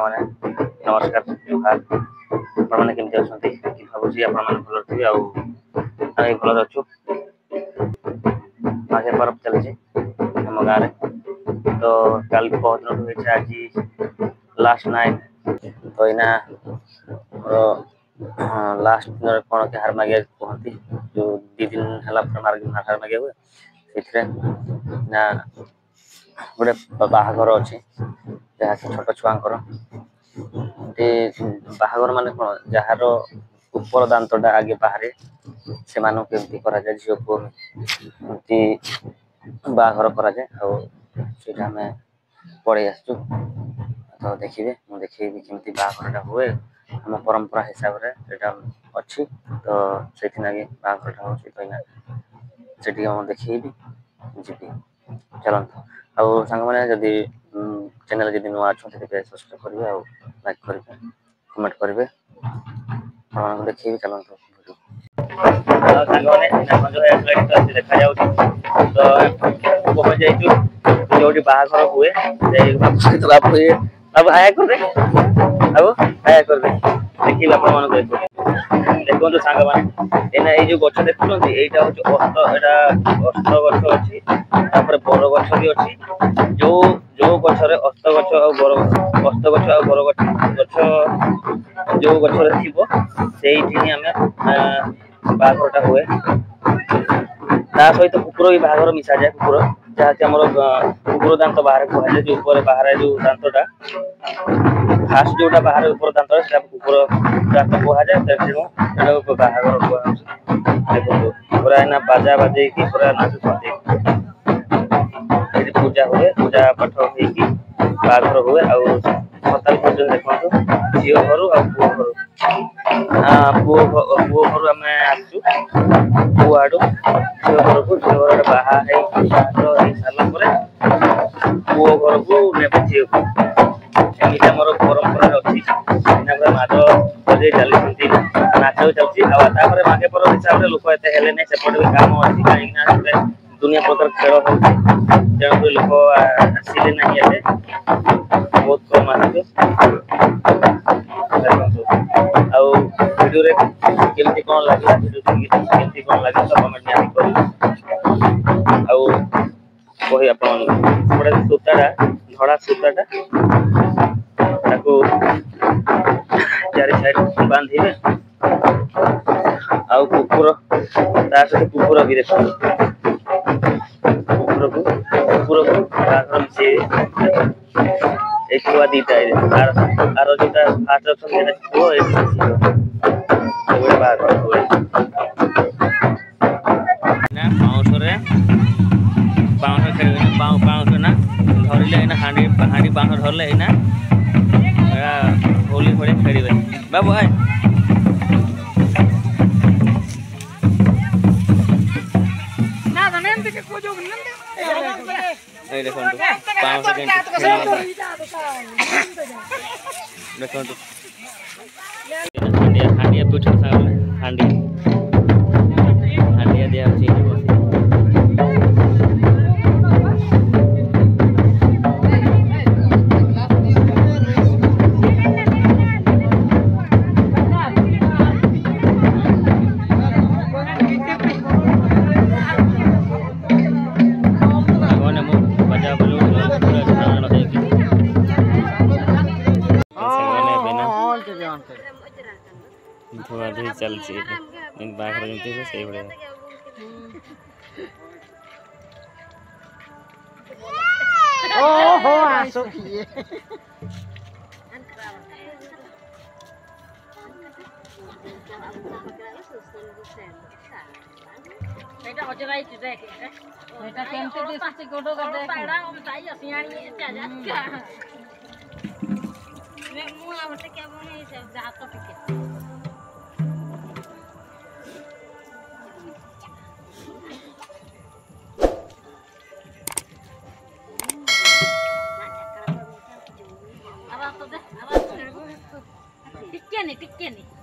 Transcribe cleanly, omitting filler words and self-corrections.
मैंने नमस्कार जुहार आपने केमती अच्छा कि भावुँ आप भल थे आम भल अच्छु माघे पर्व चलती आम गाँव तो कल बहुत दिन आज लास्ट नाइट तो यहाँ लास्ट दिन कौन कि हार मागिया कहती जो 2 दिन है हार मागिया हुए से ना गोटे बाहाघर अच्छी जहाँ छोट छुआंकर बाहाघर मान कौन जार ऊपर दांतटा आगे बाहर से केमती करा झील पुओ एमती बाहाघर कराए आम पड़े आसचु तो देखिए मुझे देखी केमती बाहाघरटा हुए आम परंपरा हिसाब से अच्छी तो से बाहाघरटा हो तो देखी जी चलते आउ सांग मैंने जदि चैनल जदि नुआ अच्छा सब्सक्राइब करेंगे और लाइक करेंगे कमेंट करेंगे देखिए चलते देखा जो बाहाघर हुए बाबू हाया कर देखिए आप देखो सांग मैंने ये जो गच देखुं यहाँ हूँ अस्त गच अच्छी बर गच भी अच्छी जो जो गचर अस्त गच अस्त गच आ बर गच जो गचर थी आम बाहाघरटा हुए ता सहित कुकुर भी बाहाघर मिसा जाए कुकुर जहाँकि आम कुकुर दांत बाहर कहुए जो ऊपर बाहर जो दांतटा फास्ट जोटा बाहर ऊपर दांत कुकुर दांत कहुए बाहाघर देखो पूरा ना बाजा बाजे की पूरा नाचुंट पूजा हुए पूजा पाठ होगी बाहाघर हुए आताल पर्यटन देखो झील घर आ पुओ घर पुओ घर आम आसु पुओ आड़ झील घर को झील घर बाहर सारा पुओ घर को ने झील को एमती आम परंपरा अच्छी माद बजे चलती नाच चलती माघे पर्व हिसाब से लोक एत सेपटे भी काम अच्छी कहीं दुनिया प्रकार खेल हो तेणुक लोक आसिले ना बहुत कम आसो भिडियो केमती कौन लगे भिडियो केमती कौन लगे तो कमेंट निहाती कही आप सूताटा धड़ा सूताटा चारि साइड बांधे आउ कुकुर सहित कुकुर भी देख कुकुर को बाहर मिसे छुआ दीटा आर जो फास्ट अच्छा पुओ बाहर हुए बाउंस खेल बाउंस ना धरले हाँड़ी हाँड़ी बाउंस धरले ना होली होली खेल बाबू आए देखो हांडिया पीठ हांडिया दिया धुआधुई चलती बाघर जमी हुए से भाया टिक्के नहीं